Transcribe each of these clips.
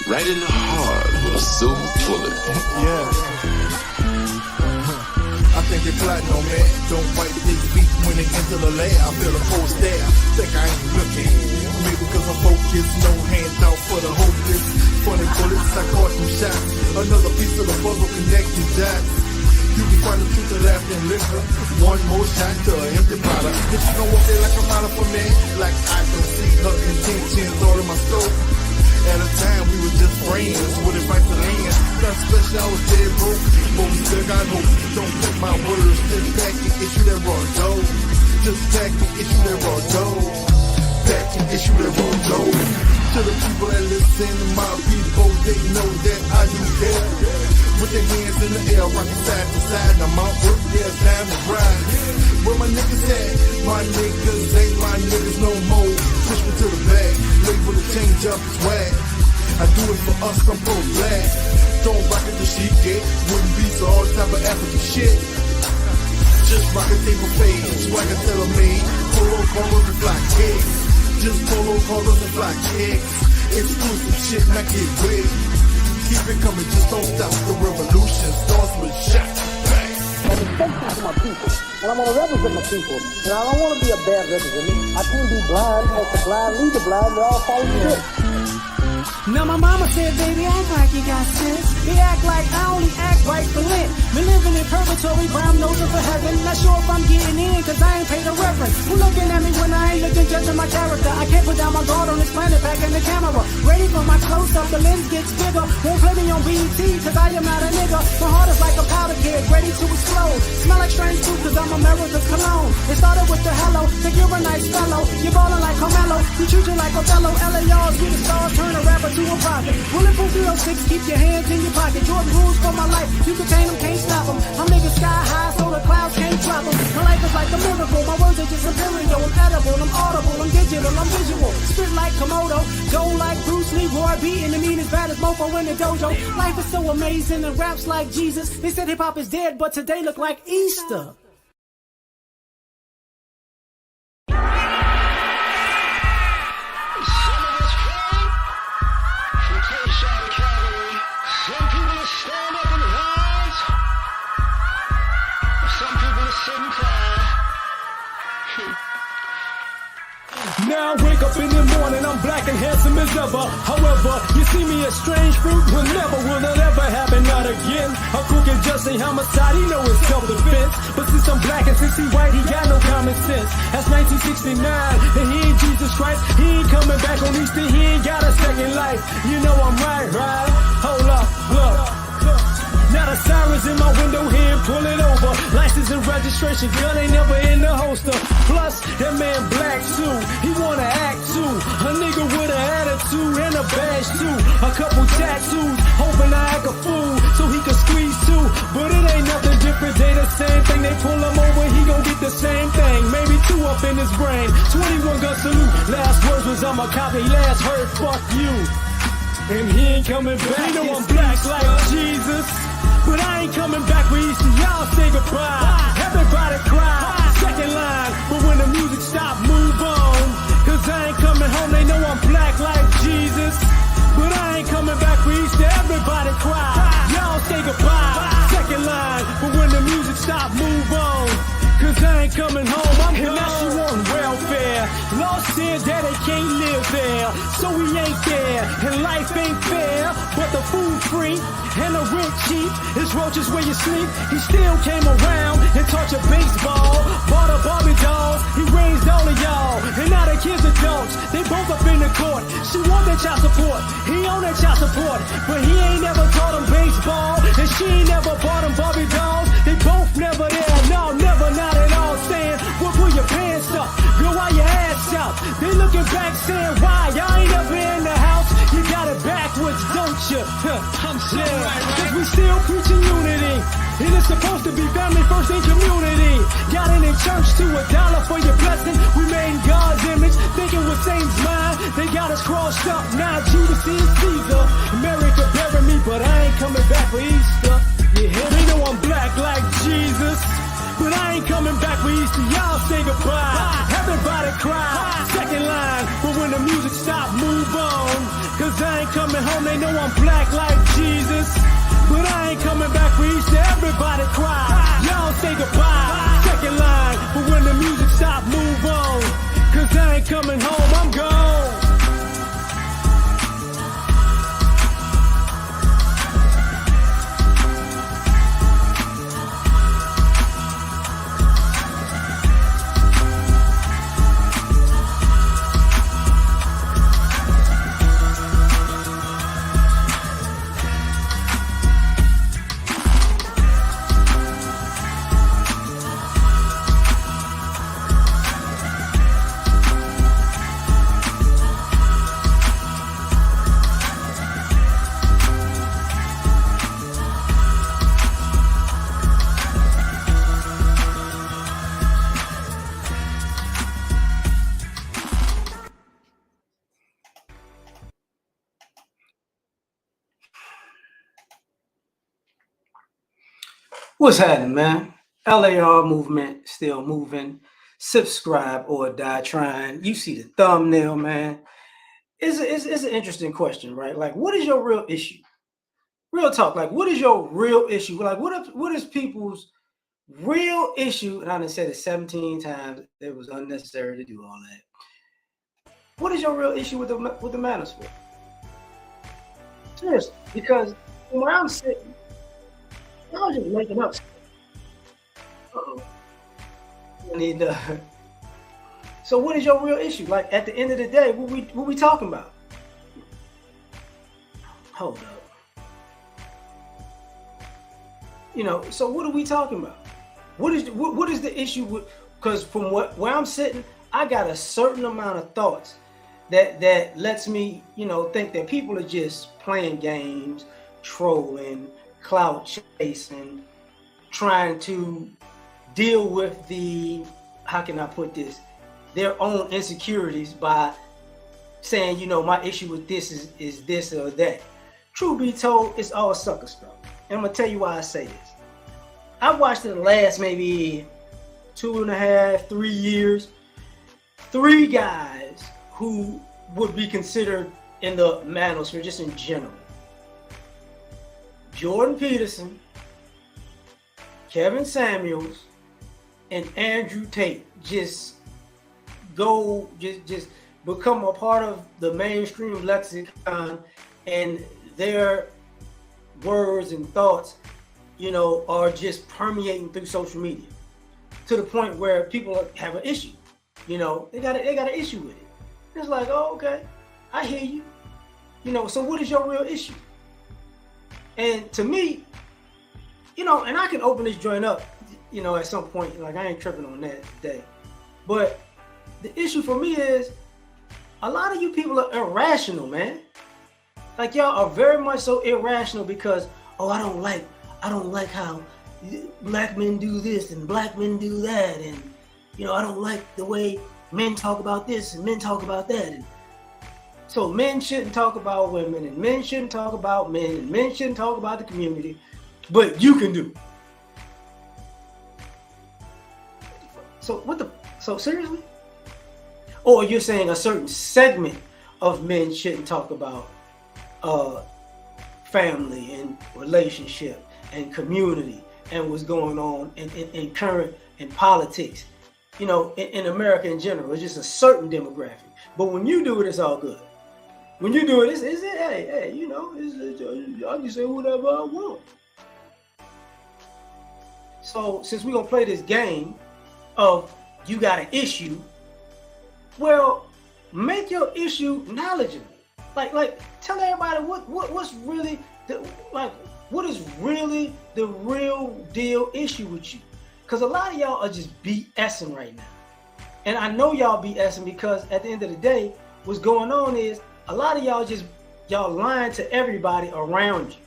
right in the heart with a silver bullet. Yeah. I think they plotting on me. Don't wipe these feet when they enter the L.A.R. I feel a cold stare. Think I ain't looking. Maybe because I'm focused. No hands out for the hopeless. Funny bullets, I caught some shots. Another piece of the puzzle connecting dots. You can find the truth of laughter and liquor. One more shot to an empty bottle. If you gon' walk there like a model for me, like I don't see her intentions all in my soul. At a time we were just friends with advice to land. Not special, I was dead broke, but we still got hope. Don't put my words, just pack and issue that raw dough. Just pack and issue that raw dough. Pack and issue that raw dough. To the people that listen to my people, they know that I do care. With their hands in the air, rocking side to side. Now my work, yeah, it's time to ride. Where my niggas at? My niggas ain't my niggas no more. Push me to the back, label to change up its swag. I do it for us, I'm pro-black. Don't rock it the sheet get, wooden beats or all type of African shit. Just rock a table fade, swagger tailor-made. Polo collars and fly kicks. Just polo collars and fly kicks. Exclusive shit, not get wig. Keep it coming, just don't stop. The revolution starts with shots. Bang. I'm respectful to my people, and I want to represent my people. And I don't want to be a bad representative. I can't be blind, let the blind lead the blind, they all follow you. Now my mama said, baby, act like you got sense. They act like I only act right for Lent. Been living in purgatory, but I'm nosing for heaven. Not sure if I'm getting in, cause I ain't paid a reference. Who looking at me when I ain't looking, judging my character? I can't put down my guard on this planet, packing the camera. Ready for my close-up, the lens gets bigger. Won't play me on BET, cause I am not a nigga. My heart is like a powder keg, ready to explode. Smell like strange food, cause I'm America's cologne. It started with the hello, think you're a nice fellow. You're ballin' like Carmelo, you treat you like Othello. L.A.R. be the stars, turn a rapper to a prophet. Bulletproof 306, keep your hands in your pocket. Jordan rules for my life, you contain them, can't stop them. I'm niggas sky high, so the clouds can't drop them. My life is like a miracle, my words are just imperial. I'm edible, I'm audible, I'm digital, I'm visual. Spit like Komodo, go like Bruce Lee, Roy beating the mean as bad as Mofo in the dojo. Life is so amazing and raps like Jesus. They said hip hop is dead, but today look like Easter. Now I wake up in the morning, I'm black and handsome as ever. However, you see me as strange fruit, will it ever happen, not again. A crooked just ain't homicide, he know it's self-defense. But since I'm black and since he white, he got no common sense. That's 1969, and he ain't Jesus Christ. He ain't coming back on Easter, he ain't got a second life. You know I'm right? Hold up, look. Now the sirens in my window here, pull it over. License and registration, gun ain't never in the holster. Plus, that man black too, he wanna act too. A nigga with an attitude and a badge too. A couple tattoos, hoping I act a fool so he can squeeze too. But it ain't nothing different, they the same thing. They pull him over, he gon' get the same thing. Maybe 2 up in his brain, 21 gun salute. Last words was I'm a cop, he last heard fuck you. And he ain't coming back, you know I'm black like Jesus. But I ain't coming back for Easter, y'all say goodbye. Everybody cry, second line. But when the music stop, move on. Cause I ain't coming home, they know I'm black like Jesus. But I ain't coming back for Easter, everybody cry. Y'all say goodbye, second line. But when the music stop, move on. Cause I ain't coming home, I'm gone. And now she on welfare. Lost said that they can't live there, so we ain't there. And life ain't fair, but the food free and the rent cheap. His roaches where you sleep. He still came around and taught you baseball. Bought a Barbie dolls, he raised all of y'all. And now the kids adults, they both up in the court. She want that child support, he on that child support. But he ain't never taught him baseball, and she ain't never bought him Barbie dolls. They both never there, no, never, not at all. Saying, well, pull your pants up, girl, why your ass out? They looking back saying, why? Y'all ain't ever in the house, you got it backwards, don't you? I'm saying, cause we still preaching unity. And it's supposed to be family first in community. Got it in church to $1 for your blessing. We made in God's image, thinking we're Satan's mind. They got us crossed up, now Judas is Caesar. America bury me, but I ain't coming back for Easter. Yeah, they know I'm black like Jesus. But I ain't coming back for Easter, y'all say goodbye. Everybody cry, second second line, but when the music stop, move on. Cause I ain't coming home, they know I'm black like Jesus. But I ain't coming back for each to everybody cry. Y'all say goodbye, second line, but when the music stop, move on. Cause I ain't coming home, I'm gone. What's happening, man? L.A.R. movement still moving. Subscribe or die trying. You see the thumbnail, man. It's an interesting question, right? Like, what is your real issue? Real talk. Like, what is your real issue? Like, what is people's real issue? And I done said it 17 times. It was unnecessary to do all that. What is your real issue with the Manosphere? Seriously, because where I'm sitting, I was just making up. Uh-oh. So what is your real issue? Like at the end of the day, what we talking about? Hold up. So what are we talking about? What is the issue with? Because from where I'm sitting, I got a certain amount of thoughts that lets me, think that people are just playing games, trolling, clout chasing, trying to deal with how can I put this, their own insecurities by saying, my issue with this is this or that. Truth be told, it's all sucker stuff. And I'm gonna tell you why I say this. I've watched it the last maybe 2.5, 3 years, 3 guys who would be considered in the Manosphere just in general. Jordan Peterson, Kevin Samuels, and Andrew Tate just become a part of the mainstream lexicon, and their words and thoughts, are just permeating through social media to the point where people have an issue. They got an issue with it. It's like, oh, okay, I hear you. So what is your real issue? And to me, and I can open this joint up, at some point, like I ain't tripping on that today. But the issue for me is a lot of you people are irrational, man. Like y'all are very much so irrational because, I don't like how black men do this and black men do that, and I don't like the way men talk about this and men talk about that. And so men shouldn't talk about women, and men shouldn't talk about men, and men shouldn't talk about the community, but you can do. So seriously? Or you're saying a certain segment of men shouldn't talk about family and relationship and community and what's going on in current in politics, in America in general. It's just a certain demographic. But when you do it, it's all good. When you do it, it's hey, I can say whatever I want. So since we're gonna play this game of you got an issue, well, make your issue knowledgeable. Like tell everybody what's really what is really the real deal issue with you. Because a lot of y'all are just BSing right now. And I know y'all BSing because at the end of the day, what's going on is a lot of y'all lying to everybody around you.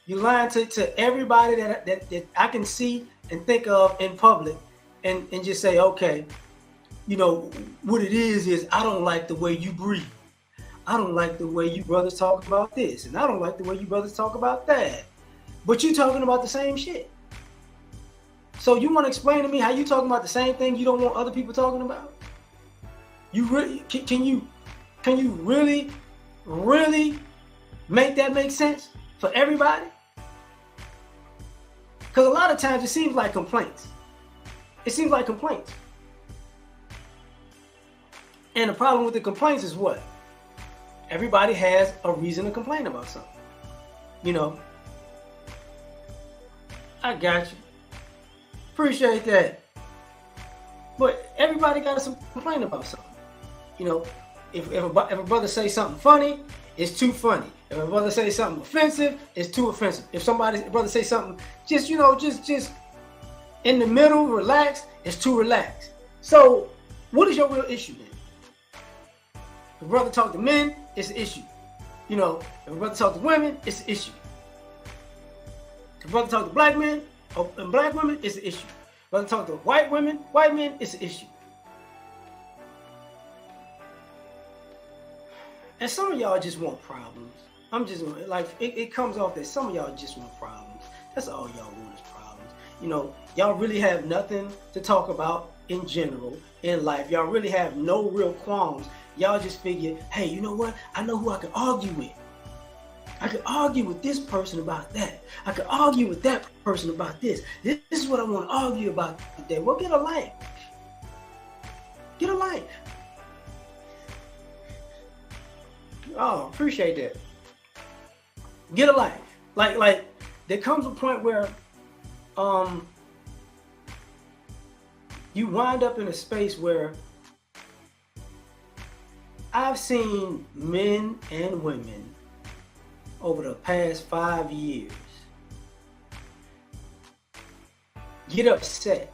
You're lying to everybody that I can see and think of in public and just say, okay, what it is I don't like the way you breathe. I don't like the way you brothers talk about this. And I don't like the way you brothers talk about that. But you talking about the same shit. So you want to explain to me how you talking about the same thing you don't want other people talking about? You really can you really make that make sense for everybody? Because a lot of times it seems like complaints. It seems like complaints. And the problem with the complaints is what? Everybody has a reason to complain about something. You know, I got you. Appreciate that. But everybody got to complain about something. You know, if a brother say something funny, it's too funny. If a brother say something offensive, it's too offensive. If brother say something just in the middle, relaxed, it's too relaxed. So what is your real issue then? If a brother talk to men, it's an issue. You know, if a brother talk to women, it's an issue. If a brother talk to black men and black women, it's an issue. If a brother talk to white men, it's an issue. And some of y'all just want problems. I'm just like, it comes off that some of y'all just want problems. That's all y'all want is problems. You know, y'all really have nothing to talk about in general in life. Y'all really have no real qualms. Y'all just figure, hey, you know what? I know who I can argue with. I could argue with this person about that. I could argue with that person about this. This is what I want to argue about today. Well, get a life. Get a life. Oh, appreciate that. Get a life. Like there comes a point where you wind up in a space where I've seen men and women over the past 5 years get upset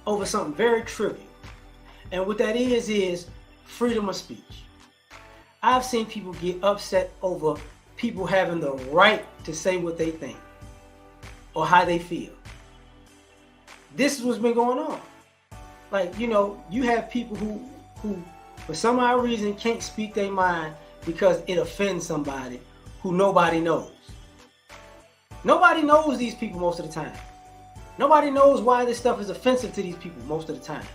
over something very trivial. And what that is freedom of speech. I've seen people get upset over people having the right to say what they think or how they feel. This is what's been going on. Like, you know, you have people who for some odd reason can't speak their mind because it offends somebody who nobody knows. Nobody knows these people most of the time. Nobody knows why this stuff is offensive to these people most of the time.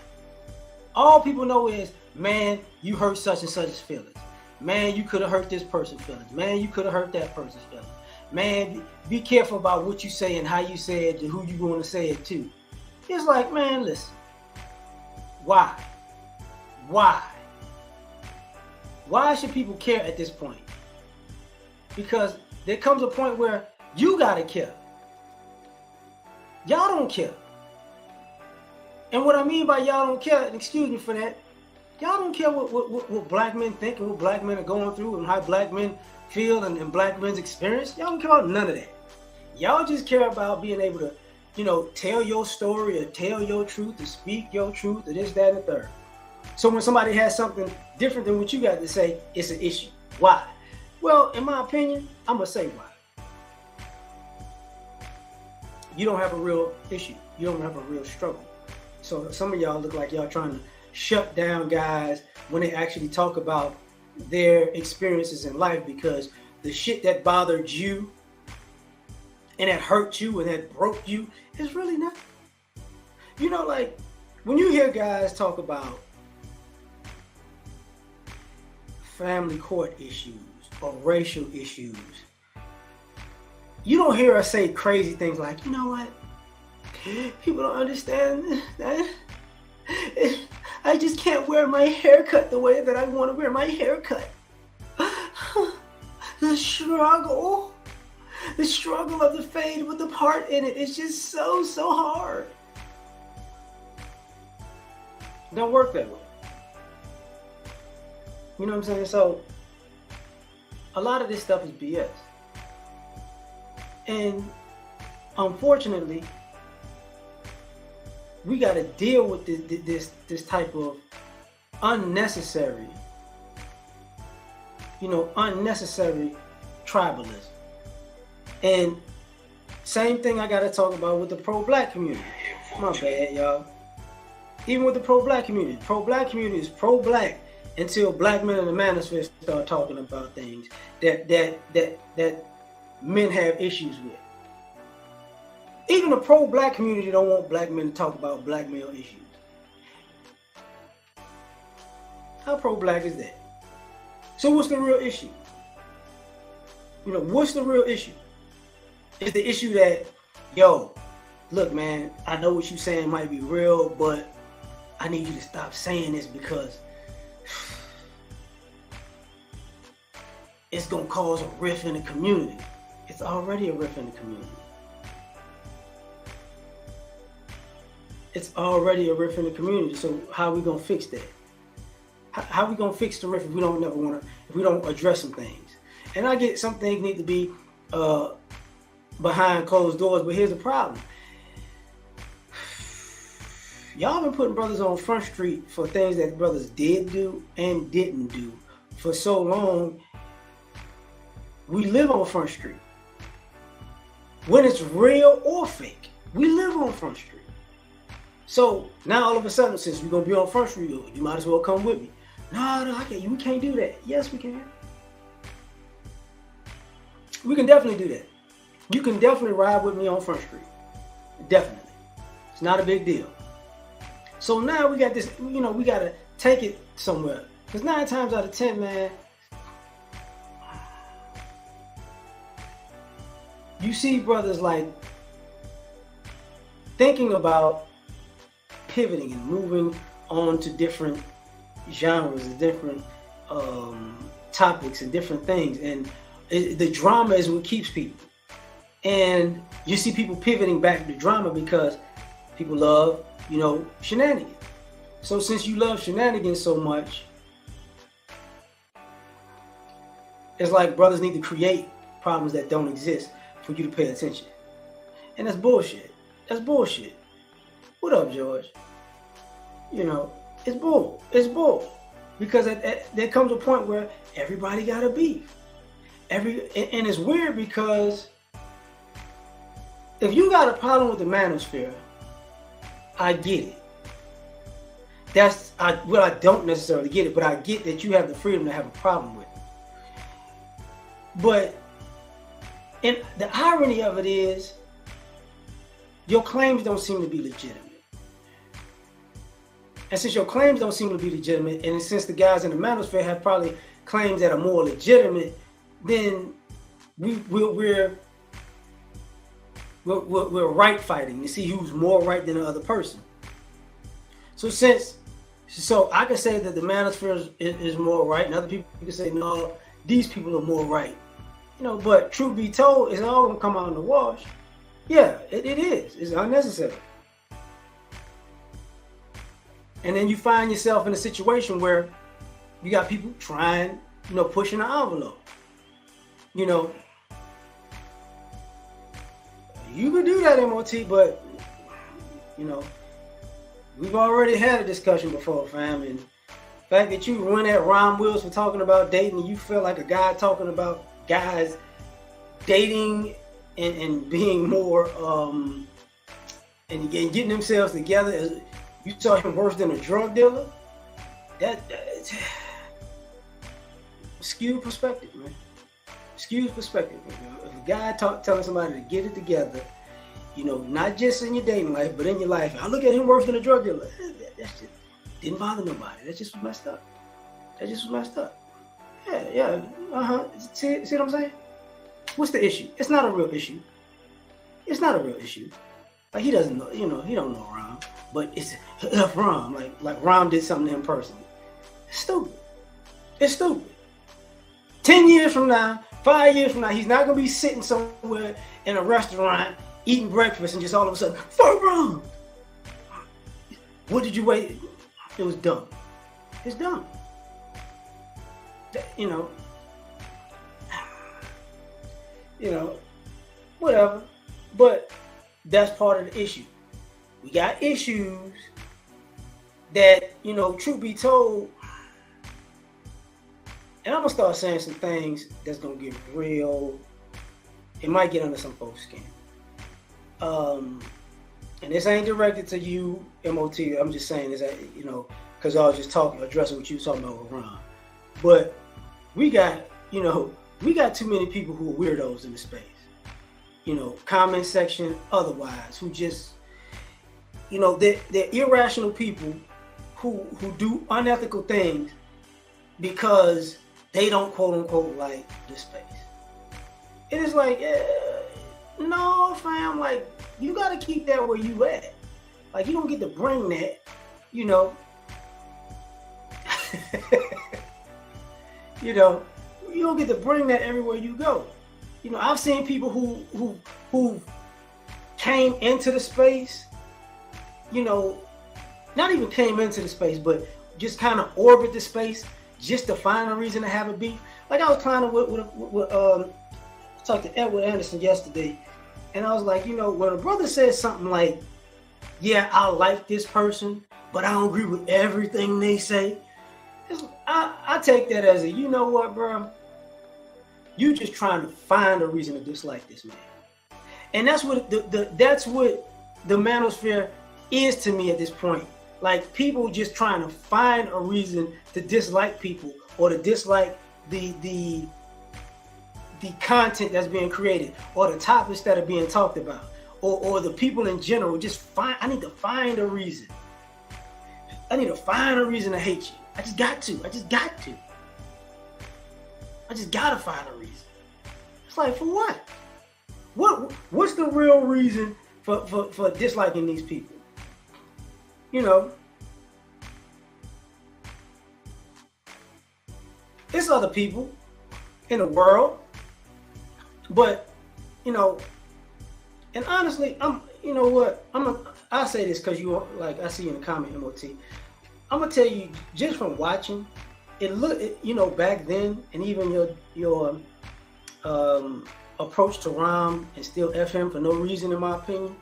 All people know is, man, you hurt such and such's feelings. Man, you could have hurt this person's feelings. Man, you could have hurt that person's feelings. Man, be careful about what you say and how you say it and who you want to say it to. It's like, man, listen. Why? Why should people care at this point? Because there comes a point where you gotta care. Y'all don't care. And what I mean by y'all don't care, and excuse me for that, y'all don't care what black men think and what black men are going through and how black men feel and black men's experience. Y'all don't care about none of that. Y'all just care about being able to, you know, tell your story or tell your truth or speak your truth or this, that, and the third. So when somebody has something different than what you got to say, it's an issue. Why? Well, in my opinion, I'm going to say why. You don't have a real issue. You don't have a real struggle. So some of y'all look like y'all trying to shut down guys when they actually talk about their experiences in life, because the shit that bothered you and that hurt you and that broke you is really nothing. You know, like when you hear guys talk about family court issues or racial issues, you don't hear us say crazy things like, you know what? People don't understand that. I just can't wear my haircut the way that I want to wear my haircut. The struggle of the fade with the part in it is just so hard. It don't work that way. You know what I'm saying? So a lot of this stuff is BS. And unfortunately, we got to deal with this type of unnecessary, unnecessary tribalism. And same thing I got to talk about with the pro-black community. My bad, y'all. Even with the pro-black community is pro-black until black men in the Manosphere start talking about things that men have issues with. Even the pro-black community don't want black men to talk about black male issues. How pro-black is that? So what's the real issue? You know, what's the real issue? Is the issue that, yo, look, man, I know what you're saying might be real, but I need you to stop saying this because it's going to cause a rift in the community. It's already a rift in the community. It's already a rift in the community. So how are we going to fix that? How are we going to fix the rift if we don't never want to, if we don't address some things? And I get some things need to be behind closed doors, but here's the problem. Y'all been putting brothers on Front Street for things that brothers did do and didn't do for so long. We live on Front Street. When it's real or fake, we live on Front Street. So now all of a sudden, since we're gonna be on Front Street, you might as well come with me. No, I can't. We can't do that. Yes, we can. We can definitely do that. You can definitely ride with me on Front Street. Definitely. It's not a big deal. So now we got this, you know, we got to take it somewhere. Because 9 times out of 10, man, you see brothers like thinking about pivoting and moving on to different genres and different topics and different things. And the drama is what keeps people. And you see people pivoting back to drama because people love, you know, shenanigans. So since you love shenanigans so much, it's like brothers need to create problems that don't exist for you to pay attention. And that's bullshit. That's bullshit. What up, George? You know, it's bull. It's bull. Because there comes a point where everybody got a beef. And it's weird because if you got a problem with the Manosphere, I get it. Well, I don't necessarily get it, but I get that you have the freedom to have a problem with it. But and the irony of it is, your claims don't seem to be legitimate. And since your claims don't seem to be legitimate, and since the guys in the Manosphere have probably claims that are more legitimate, then we're right fighting to see who's more right than the other person. So I can say that the Manosphere is more right, and other people can say no, these people are more right. You know, but truth be told, it's all gonna come out in the wash. Yeah, it is. It's unnecessary. And then you find yourself in a situation where you got people trying, you know, pushing the envelope. You know, you could do that, MOT, but, you know, we've already had a discussion before, fam. And the fact that you run at Ron Wills for talking about dating, and you feel like a guy talking about guys dating and being more, and getting themselves together, you saw him worse than a drug dealer? That's skewed perspective, man. Skewed perspective. If a guy telling somebody to get it together, you know, not just in your dating life, but in your life, I look at him worse than a drug dealer. That just didn't bother nobody. That just was messed up. That just was messed up. Yeah. See what I'm saying? What's the issue? It's not a real issue. It's not a real issue. Like, he doesn't know, you know, he don't know Rom, but it's Rom. Like Rom did something to him personally. It's stupid. It's stupid. 10 years from now, 5 years from now, he's not gonna be sitting somewhere in a restaurant eating breakfast and just all of a sudden, fuck Rom. What did you wait? It was dumb. It's dumb. You know, whatever. But that's part of the issue. We got issues that, you know, truth be told, and I'm gonna start saying some things that's gonna get real. It might get under some folks' skin. And this ain't directed to you, MOT. I'm just saying this, you know, because I was just addressing what you were talking about with Ron. But we got too many people who are weirdos in the space. You know, comment section, otherwise, who just, you know, they're irrational people who do unethical things because they don't quote unquote like the space. It is like, no, fam, like, you got to keep that where you at. Like, you don't get to bring that, you know. You know, you don't get to bring that everywhere you go. You know, I've seen people who came into the space, you know, not even came into the space, but just kind of orbit the space just to find a reason to have a beef. Like, I was trying to talk to Edward Anderson yesterday, and I was like, you know, when a brother says something like, yeah, I like this person, but I don't agree with everything they say, I take that as a, you know what, bro? You just trying to find a reason to dislike this man. And that's what that's what the manosphere is to me at this point. Like, people just trying to find a reason to dislike people, or to dislike the content that's being created, or the topics that are being talked about, or the people in general. I need to find a reason. I need to find a reason to hate you. I just got to. I just gotta find a reason. It's like, for what? What's the real reason for disliking these people? You know, it's other people in the world, but, you know, and honestly, you know what? I say this because you, like, I see in the comment, MOT. I'm gonna tell you, just from watching, you know, back then, and even your approach to Rom and still F him for no reason, in my opinion.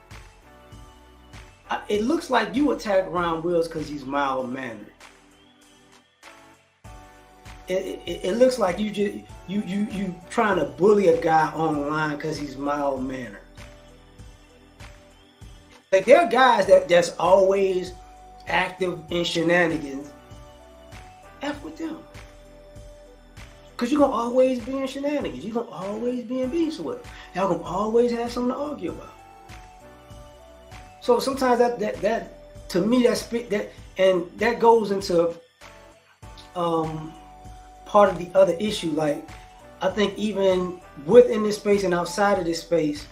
It looks like you attack Ron Wills because he's mild mannered. It looks like you trying to bully a guy online because he's mild mannered. Like, there are guys that's always active in shenanigans. F with them. Because you're going to always be in shenanigans. You're going to always be in beefs with them. Y'all going to always have something to argue about. So sometimes that to me, that goes into part of the other issue. Like, I think even within this space and outside of this space,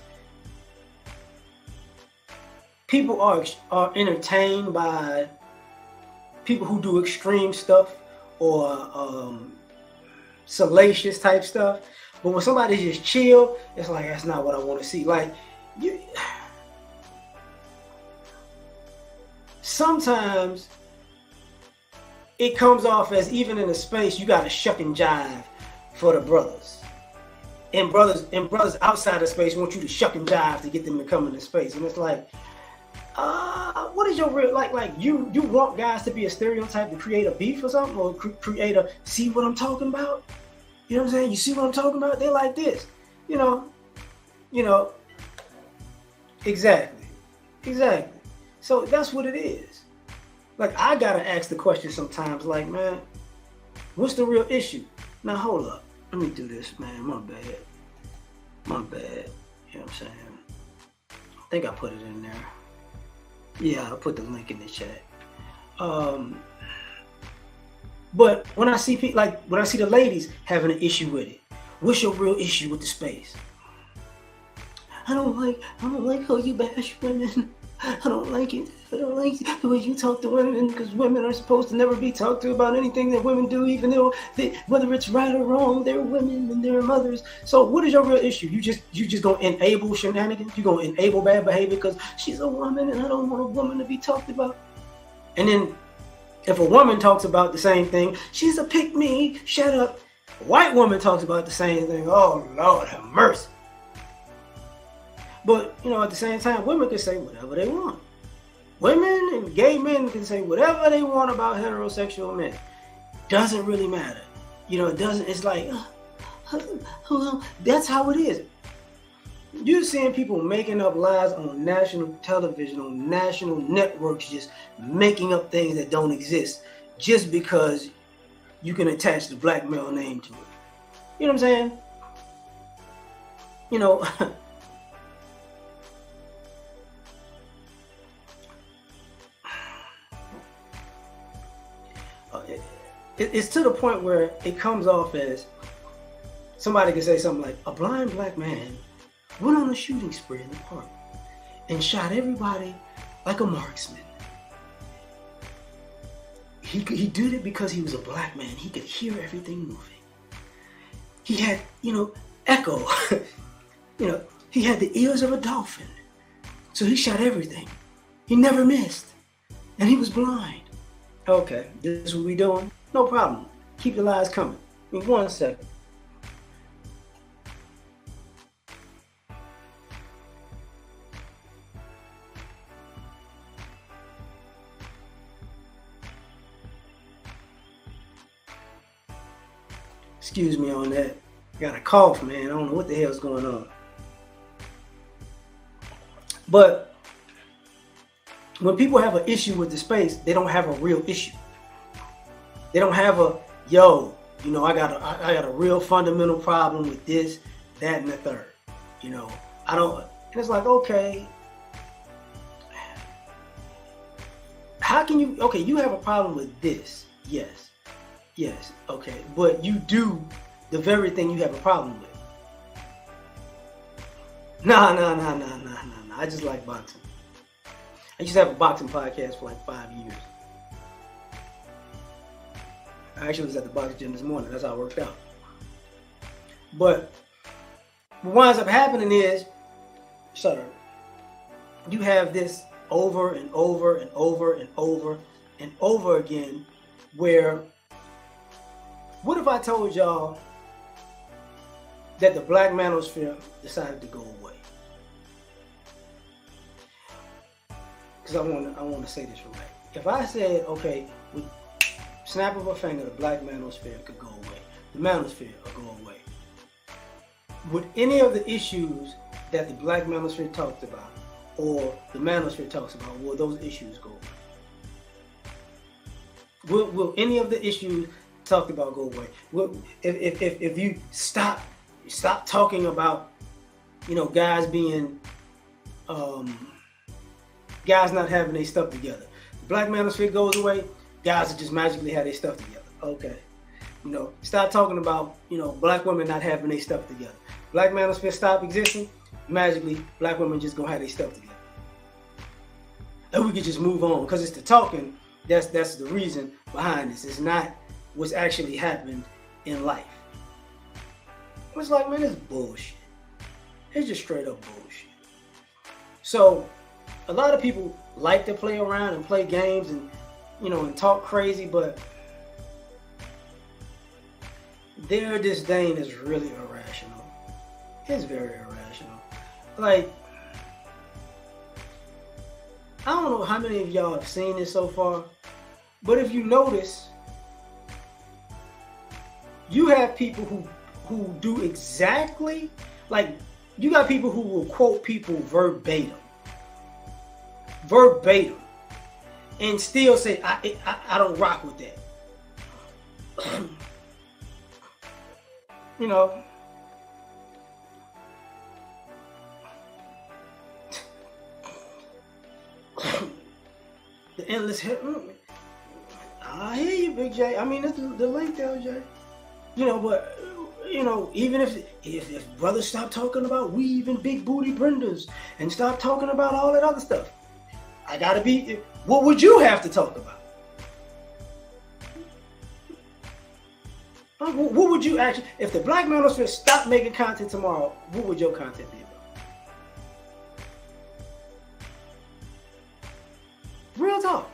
people are entertained by people who do extreme stuff or salacious type stuff. But when somebody just chill, it's like, that's not what I want to see. Like, sometimes it comes off as, even in a space, you got to shuck and jive for the brothers. And brothers outside of space want you to shuck and jive to get them to come into space. And it's like, what is your real, like you want guys to be a stereotype to create a beef or something, or create a, see what I'm talking about? You know what I'm saying? You see what I'm talking about? They're like this, you know, exactly. So that's what it is. Like, I gotta ask the question sometimes, like, man, what's the real issue? Now, hold up. Let me do this, man. My bad. You know what I'm saying? I think I put it in there. Yeah, I put the link in the chat. But when I see people, like, when I see the ladies having an issue with it, what's your real issue with the space? I don't like how you bash women. I don't like it. I don't like the way you talk to women, because women are supposed to never be talked to about anything that women do, even though whether it's right or wrong, they're women and they're mothers. So what is your real issue? You just gonna enable shenanigans? You gonna enable bad behavior because she's a woman and I don't want a woman to be talked about? And then if a woman talks about the same thing, she's a pick-me, shut up. A white woman talks about the same thing, oh Lord have mercy. But, you know, at the same time, women can say whatever they want. Women and gay men can say whatever they want about heterosexual men. Doesn't really matter. You know, it doesn't, it's like, well, that's how it is. You're seeing people making up lies on national television, on national networks, just making up things that don't exist just because you can attach the black male name to it. You know what I'm saying? You know, it's to the point where it comes off as somebody can say something like, a blind black man went on a shooting spree in the park and shot everybody like a marksman. He did it because he was a black man. He could hear everything moving. He had, echo. He had the ears of a dolphin. So he shot everything. He never missed. And he was blind. Okay, this is what we doing? No problem. Keep the lies coming. Give me 1 second. Excuse me on that. Got a cough, man. I don't know what the hell's going on. But when people have an issue with the space, they don't have a real issue. They don't have a, I got a real fundamental problem with this, that, and the third. I don't, and it's like, okay, how can you, okay, you have a problem with this. Yes, okay, but you do the very thing you have a problem with. Nah. I just like boxing. I used to have a boxing podcast for like 5 years. I actually was at the boxing gym this morning. That's how it worked out. But what winds up happening is, you have this over and over and over and over and over again, where, what if I told y'all that the black manosphere decided to go away? Because I want to say this right. If I said, okay, with snap of a finger, the black manosphere could go away, the manosphere will go away, would any of the issues that the black manosphere talked about or the manosphere talks about, will those issues go away? Will any of the issues talked about go away? If you stop talking about, guys being, guys not having their stuff together, the black manosphere goes away, guys will just magically have their stuff together. Okay. Stop talking about, black women not having their stuff together. Black manosphere stop existing, magically black women just gonna have their stuff together. And we could just move on, because it's the talking that's the reason behind this. It's not what's actually happened in life. It's like, man, it's bullshit. It's just straight up bullshit. So a lot of people like to play around and play games and, and talk crazy, but their disdain is really irrational. It's very irrational. Like, I don't know how many of y'all have seen this so far, but if you notice, you have people who do exactly, like, you got people who will quote people verbatim, and still say, I don't rock with that. The endless hit. I hear you, Big J. I mean, it's the link there, Jay. But even if brothers stop talking about weave and big booty Brendas and stop talking about all that other stuff, I gotta be. What would you have to talk about? What would you actually, if the black manosphere stopped making content tomorrow, what would your content be about? Real talk.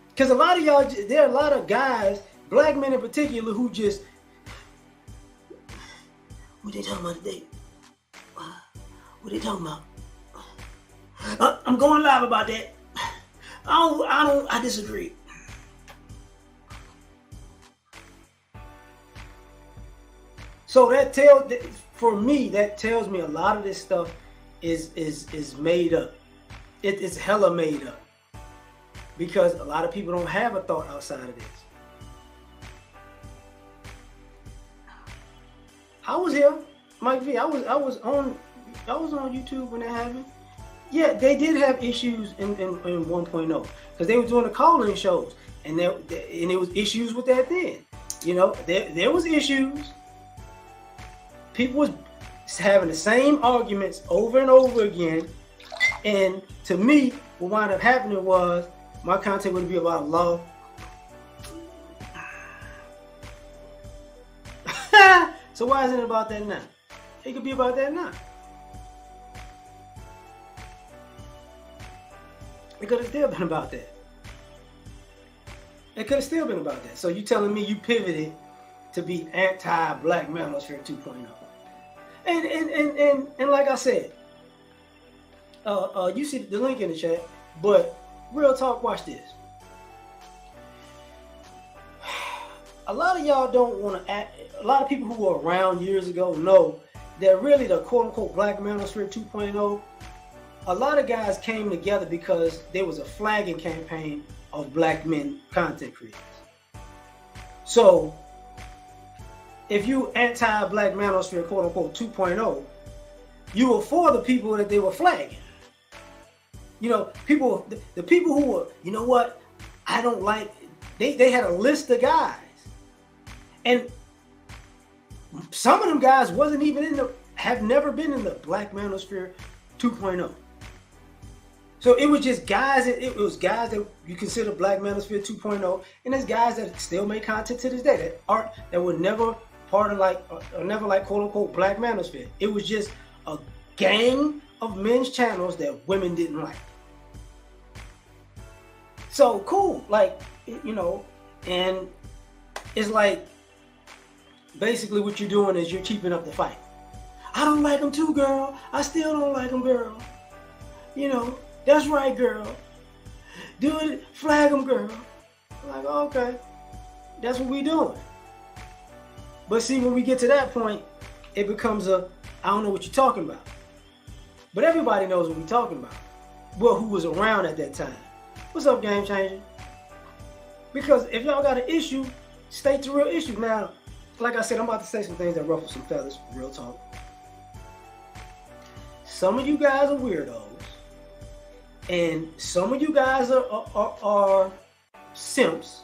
Because a lot of y'all, there are a lot of guys, black men in particular, who just, what they talking about today? What they talking about? I'm going live about that. I disagree. So that tells me a lot of this stuff is made up. It's hella made up, because a lot of people don't have a thought outside of this. I was here, Mike V. I was on YouTube when that happened. Yeah, they did have issues in 1.0, because they were doing the call-in shows, and it was issues with that then. You know, there was issues. People was having the same arguments over and over again, and to me, what wound up happening was my content would be about love. So why isn't it about that now? It could be about that now. It could have still been about that. It could have still been about that. So you telling me you pivoted to be anti-Black Manosphere 2.0. And like I said, you see the link in the chat, but real talk, watch this. A lot of y'all don't want to act, a lot of people who were around years ago know that really the quote-unquote Black Manosphere 2.0, a lot of guys came together because there was a flagging campaign of black men content creators. So if you anti-Black Manosphere quote-unquote 2.0, you were for the people that they were flagging. You know, people, the people who were, you know what, I don't like, they had a list of guys. And some of them guys wasn't even have never been in the Black Manosphere 2.0. So it was just guys, it was guys that you consider Black Manosphere 2.0, and there's guys that still make content to this day that were never part of or never like quote unquote Black Manosphere. It was just a gang of men's channels that women didn't like. So cool, like, you know, and it's like basically what you're doing is you're keeping up the fight. I don't like them too, girl. I still don't like them, girl. You know, that's right, girl. Do it, flag them, girl. I'm like, okay, that's what we doing. But see, when we get to that point, it becomes I don't know what you're talking about. But everybody knows what we're talking about. Well, who was around at that time. What's up, Game Changer? Because if y'all got an issue, state the real issue. Now, like I said, I'm about to say some things that ruffle some feathers, real talk. Some of you guys are weirdos. And some of you guys are simps.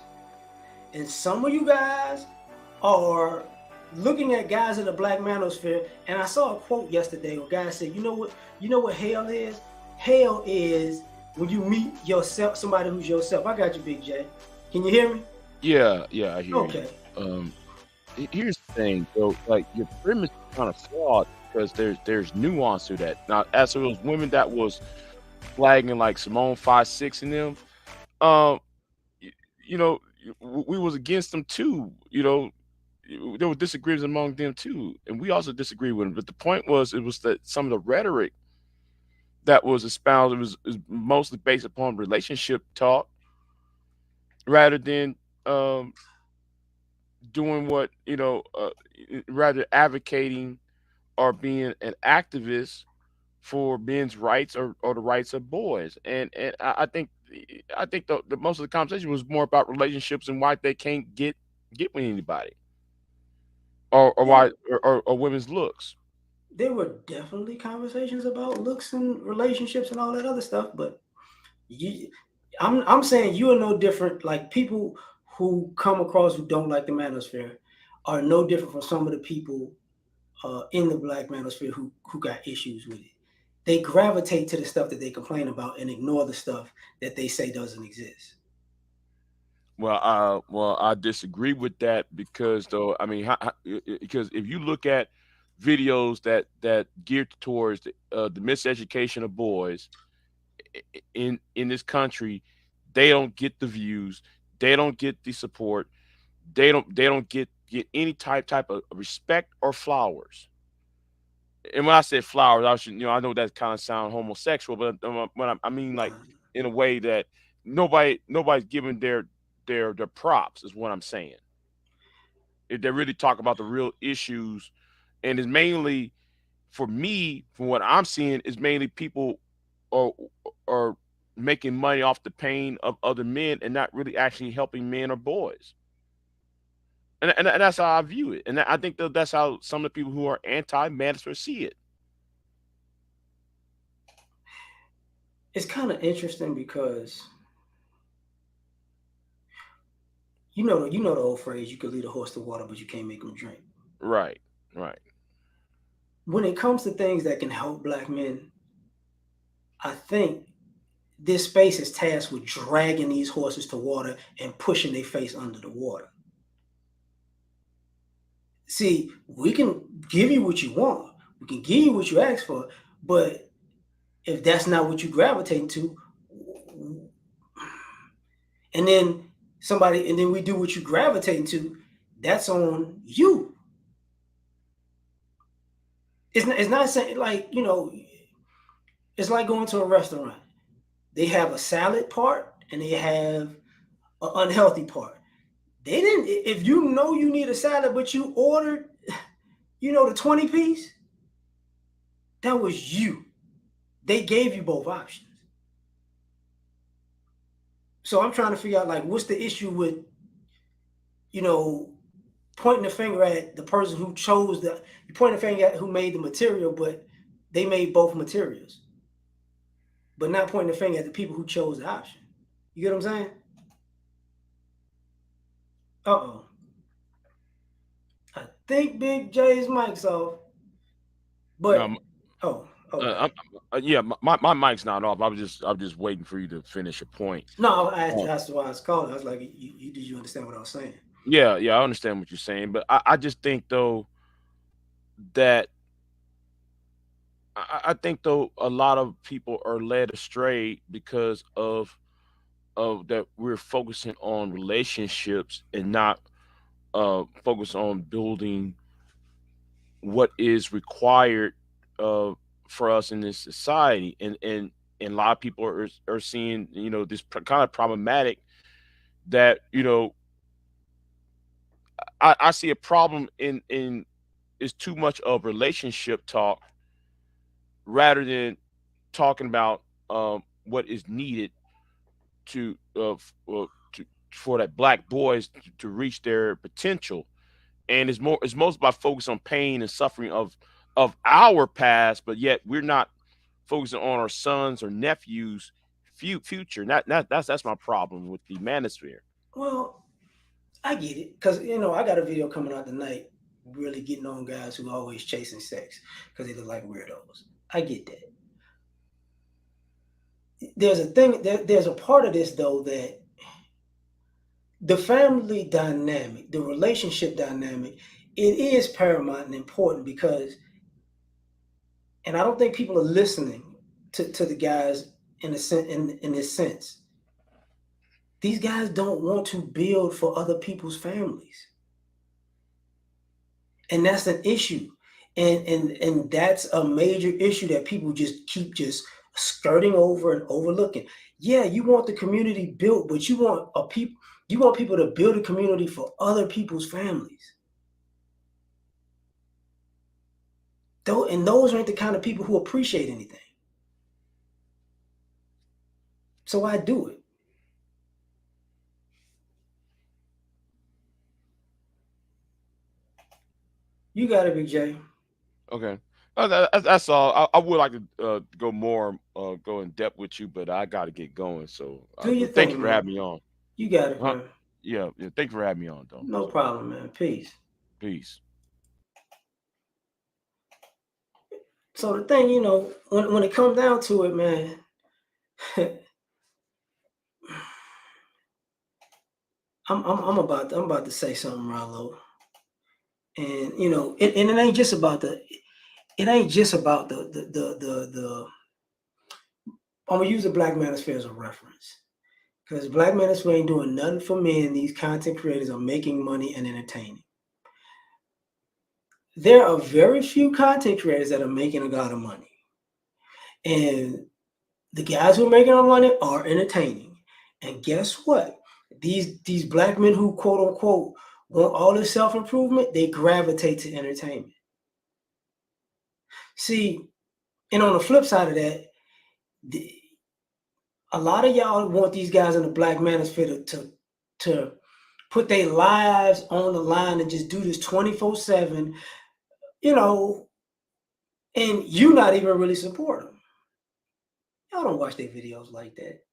And some of you guys are looking at guys in the Black Manosphere. And I saw a quote yesterday where guys said, you know what hell is? Hell is when you meet yourself, somebody who's yourself. I got you, Big J. Can you hear me? Yeah, I hear okay. you. Here's the thing, though, like your premise is kind of flawed because there's nuance to that. Now, as for those women that was flagging like Simone 5'6" and them, you know, we was against them too. You know, there were disagreements among them too, and we also disagree with them. But the point was, it was that some of the rhetoric that was espoused was mostly based upon relationship talk rather than doing what, you know, rather advocating or being an activist for men's rights or the rights of boys. And I think the most of the conversation was more about relationships and why they can't get with anybody or Yeah, why or women's looks. there were definitely conversations about looks and relationships and all that other stuff, but I'm saying you are no different. Like people who come across who don't like the manosphere are no different from some of the people in the Black Manosphere who got issues with it. They gravitate to the stuff that they complain about and ignore the stuff that they say doesn't exist. Well, I disagree with that because though I mean, because if you look at videos that geared towards the miseducation of boys in this country, they don't get the views, they don't get the support, they don't get any type of respect or flowers. And when I say flowers, I should, you know, I know that kind of sound homosexual, but when I mean like in a way that nobody's giving their props is what I'm saying. If they really talk about the real issues, and it's mainly for me, from what I'm seeing, is mainly people are are making money off the pain of other men and not really actually helping men or boys. And that's how I view it. And I think that's how some of the people who are anti-manosphere see it. It's kind of interesting because You know the old phrase, you can lead a horse to water, but you can't make him drink. Right. Right. When it comes to things that can help black men, I think this space is tasked with dragging these horses to water and pushing their face under the water. See, we can give you what you want, we can give you what you ask for, but if that's not what you gravitate to, and then we do what you gravitate to, that's on you. It's not saying, like, it's like going to a restaurant. They have a salad part and they have an unhealthy part. They didn't, if you know you need a salad, but you ordered, the 20 piece, that was you. They gave you both options. So I'm trying to figure out, like, what's the issue with, pointing the finger at the person who chose you point the finger at who made the material, but they made both materials. But not pointing the finger at the people who chose the option. You get what I'm saying? Uh-oh. I think Big J's mic's off. But yeah, my mic's not off. I'm just waiting for you to finish your point. No, that's why I was calling. I was like, did you understand what I was saying? Yeah, I understand what you're saying, but I just think though that I think though a lot of people are led astray because of that we're focusing on relationships and not focus on building what is required for us in this society, and a lot of people are seeing this kind of problematic that I see a problem in is too much of relationship talk rather than talking about what is needed to for that black boys to reach their potential. And it's most about focus on pain and suffering of our past, but yet we're not focusing on our sons or nephews future. That's my problem with the Manosphere. Well, I get it, because I got a video coming out tonight really getting on guys who are always chasing sex because they look like weirdos. I get that. There's a part of this though, that the family dynamic, the relationship dynamic, it is paramount and important, because, and I don't think people are listening to the guys in this sense. These guys don't want to build for other people's families. And that's an issue. And that's a major issue that people just keep skirting over and overlooking. Yeah, you want the community built, but you want people to build a community for other people's families. And those aren't the kind of people who appreciate anything. So I do it. You got it, Big J. Okay. That's all. I would like to go more, go in depth with you, but I got to get going. So thank you for having me on. You got it, man. Yeah. Thank you for having me on, though. No problem, man. Peace. Peace. So the thing, when it comes down to it, man, I'm about to say something, Rollo. And it ain't just about the I'm gonna use the Black Manosphere as a reference, because Black Manosphere ain't doing nothing for men. These content creators are making money and entertaining. There are very few content creators that are making a lot of money, and the guys who are making a lot of money are entertaining. And guess what? These black men who quote unquote want all this self-improvement, they gravitate to entertainment. See, and on the flip side of that, a lot of y'all want these guys in the Black Manosphere to put their lives on the line and just do this 24/7, and you not even really support them. Y'all don't watch their videos like that.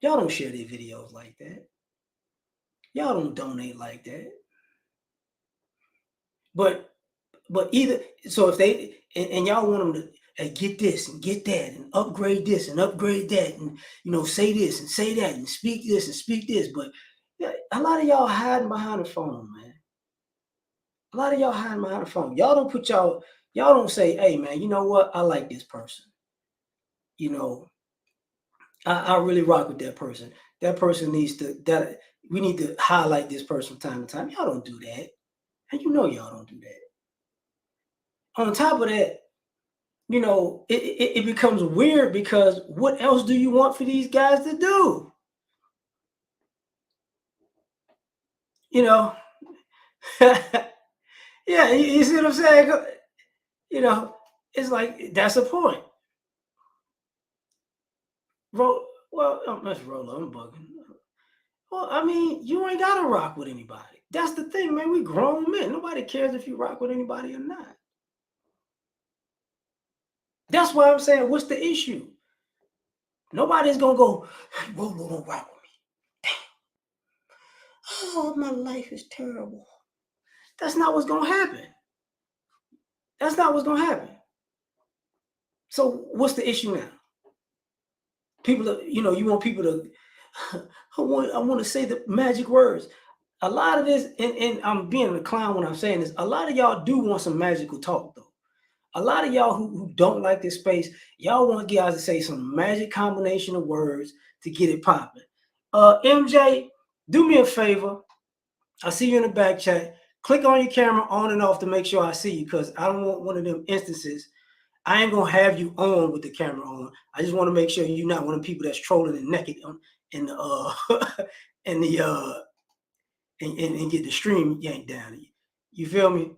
Y'all don't share their videos like that. Y'all don't donate like that. But either, so if they, and y'all want them to get this and get that and upgrade this and upgrade that and, you know, say this and say that and speak this and speak this. But yeah, a lot of y'all hiding behind the phone, man. A lot of y'all hiding behind the phone. Y'all don't put y'all don't say, hey, man, you know what? I like this person. You know, I really rock with that person. That person needs to, we need to highlight this person from time to time. Y'all don't do that. And you know y'all don't do that. On top of that, you know, it becomes weird because what else do you want for these guys to do? You know, yeah, you see what I'm saying? You know, it's like, that's the point. Let's roll. I'm bugging. Well, I mean, you ain't got to rock with anybody. That's the thing, man. We grown men. Nobody cares if you rock with anybody or not. That's why I'm saying, what's the issue? Nobody's going to go, hey, Rolo, don't rock with me. Damn. Oh, my life is terrible. That's not what's going to happen. That's not what's going to happen. So what's the issue now? People, you know, you want people to, I want to say the magic words. A lot of this, and I'm being a clown when I'm saying this, a lot of y'all do want some magical talk, though. A lot of y'all who don't like this space, y'all want guys to say some magic combination of words to get it popping. MJ, do me a favor. I see you in the back chat. Click on your camera on and off to make sure I see you, because I don't want one of them instances. I ain't gonna have you on with the camera on. I just want to make sure you're not one of the people that's trolling and naked in the and get the stream yanked down. You feel me?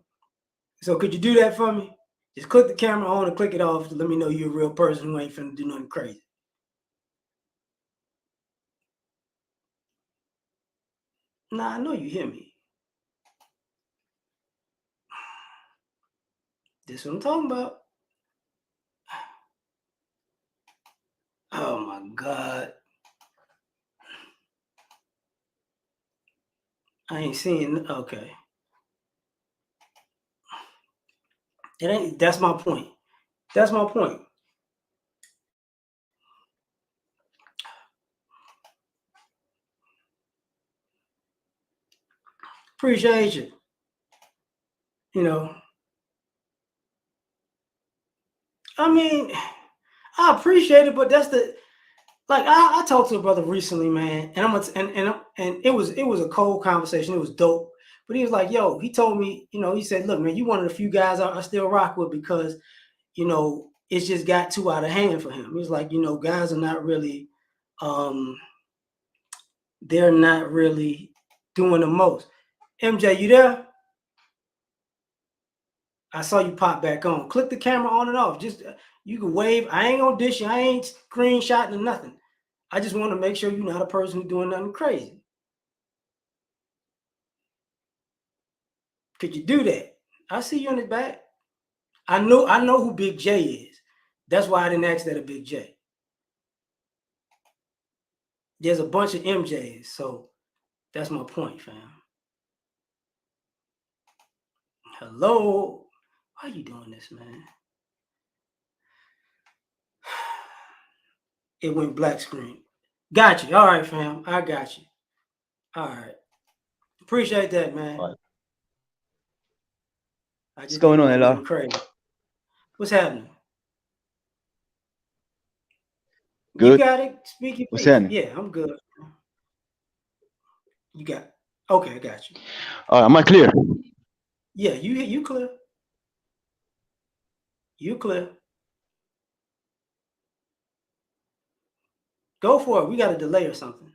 So could you do that for me? Just click the camera on and click it off to let me know you're a real person who ain't finna do nothing crazy. Nah, I know you hear me. This is what I'm talking about. Oh my God. I ain't seeing, okay. It ain't, that's my point. That's my point. Appreciate you. You know, I mean, I appreciate it, but that's the, like, I talked to a brother recently, man, and it was a cold conversation. It was dope, but he was like, "Yo," he told me, you know, he said, "Look, man, you one of the few guys I still rock with because, you know, it's just got too out of hand for him." He was like, "You know, guys are not really, they're not really doing the most." MJ, you there? I saw you pop back on. Click the camera on and off. Just you can wave. I ain't gonna dish you. I ain't screenshotting or nothing. I just want to make sure you're not a person who's doing nothing crazy. Could you do that? I see you in the back. I know who Big J is. That's why I didn't ask that of Big J. There's a bunch of MJs, so that's my point, fam. Hello. Why are you doing this, man? It went black screen. Got you. All right, fam. I got you. All right. Appreciate that, man. Right. What's going on, L.A.R? Crazy. What's happening? Good. You got it. Speak your What's piece. happening? Yeah, I'm good. You got it. Okay, I got you. Am I clear? Yeah, you clear. You clear. Go for it. We got a delay or something.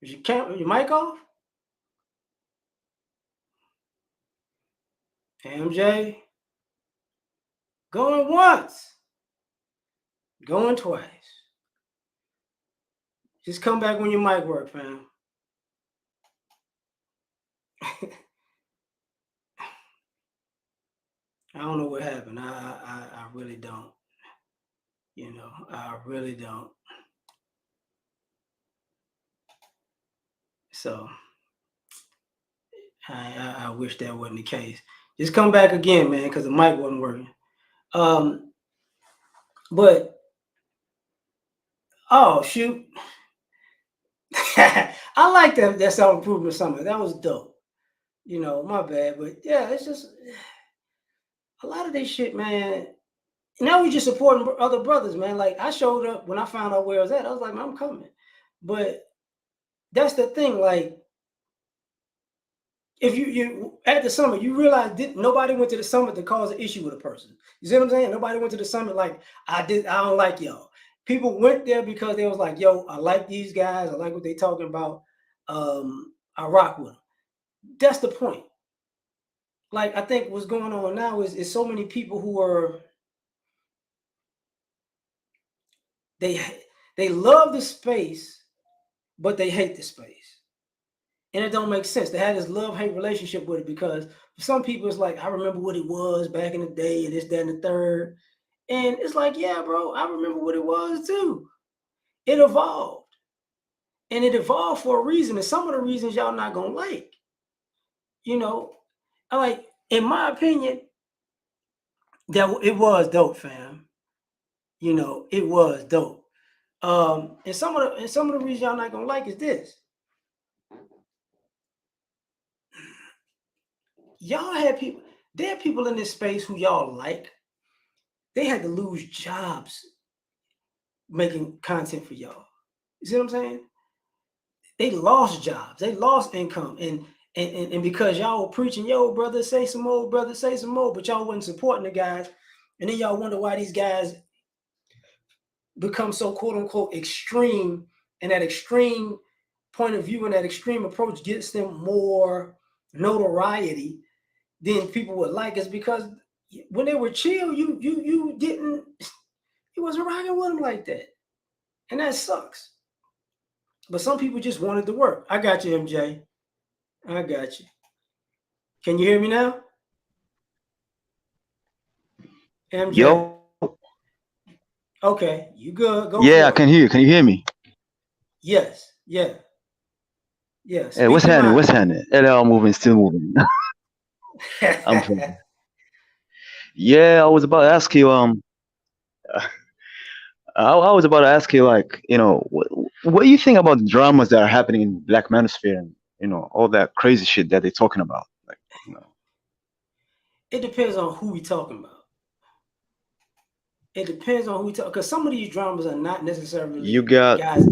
Is your mic off? MJ, going once, going twice. Just come back when your mic work, fam. I don't know what happened. I really don't. You know, I really don't. So I wish that wasn't the case. Just come back again, man, because the mic wasn't working. But oh shoot, I like that self improvement summit. That was dope. You know, my bad, but yeah, it's just a lot of this shit, man. Now we just supporting other brothers, man. Like I showed up when I found out where I was at. I was like, man, I'm coming. But that's the thing, like. If you at the summit, you realize nobody went to the summit to cause an issue with a person. You see what I'm saying? Nobody went to the summit like I don't like y'all. People went there because they was like, yo, I like these guys. I like what they talking about. I rock with them. That's the point. Like I think what's going on now is so many people who are they love the space, but they hate the space. And it don't make sense. They had this love-hate relationship with it because for some people it's like, I remember what it was back in the day and this, that, and the third. And it's like, yeah, bro, I remember what it was too. It evolved. And it evolved for a reason. And some of the reasons y'all not gonna like. You know, like, in my opinion, that it was dope, fam. You know, it was dope. And some of the reasons y'all not gonna like is this. Y'all had people, there are people in this space who y'all like. They had to lose jobs making content for y'all. You see what I'm saying? They lost jobs, they lost income, and because y'all were preaching, yo, brother, say some more, brother, say some more, but y'all wasn't supporting the guys, and then y'all wonder why these guys become so quote unquote extreme, and that extreme point of view and that extreme approach gets them more notoriety than people would like. Is because when they were chill, you didn't, you wasn't rocking with them like that. And that sucks. But some people just wanted to work. I got you, MJ. I got you. Can you hear me now? MJ. Yo. Okay, you good. Go Yeah, I for it. can hear you. Can you hear me? Yes. Yeah. Yeah. Hey, Speak what's your happening? mind. What's happening? L.A.R. moving, still moving. I'm fine. Yeah, I was about to ask you. I was about to ask you, like, what do you think about the dramas that are happening in Black Manosphere and all that crazy shit that they're talking about? Like, It depends on who we talking about. It depends on who we talk, because some of these dramas are not you necessarily got, guys.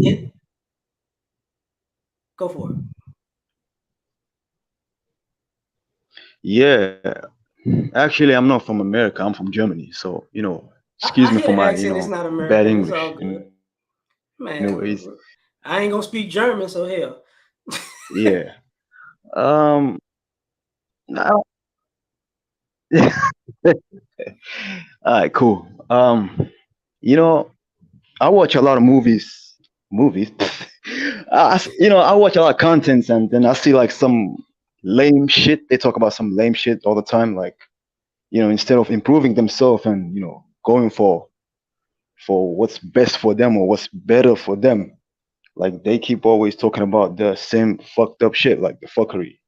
Go for it. yeah. Actually, I'm not from America. I'm from Germany. So, excuse I me hear for the my, accent. It's not bad American. It's all English. good, Anyways, man. I ain't gonna speak German, so hell. yeah. Um, I all right, cool. You know, I watch a lot of movies. Movies. I watch a lot of contents, and then I see like some lame shit. They talk about some lame shit all the time. Like, instead of improving themselves and going for what's best for them or what's better for them, like they keep always talking about the same fucked up shit, like the fuckery.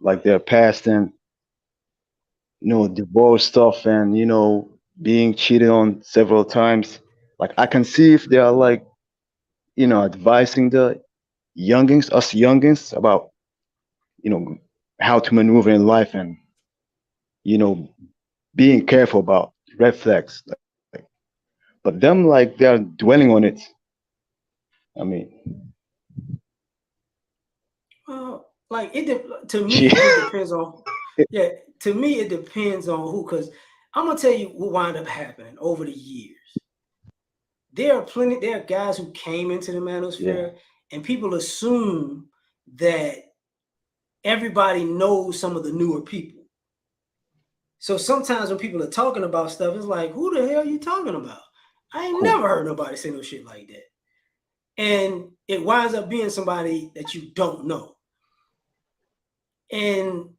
Like their past and divorce stuff and being cheated on several times. Like I can see if they are like advising the us youngins about you know how to maneuver in life and you know being careful about red flags. But them, like, they are dwelling on it. I mean, Well, like to she, me, it just depends on. Yeah, to me, it depends on who. Because I'm gonna tell you what wound up happening over the years. There are guys who came into the yeah, manosphere, and people assume that everybody knows some of the newer people. So sometimes when people are talking about stuff, it's like, who the hell are you talking about? I ain't cool. never heard nobody say no shit like that. And it winds up being somebody that you don't know. And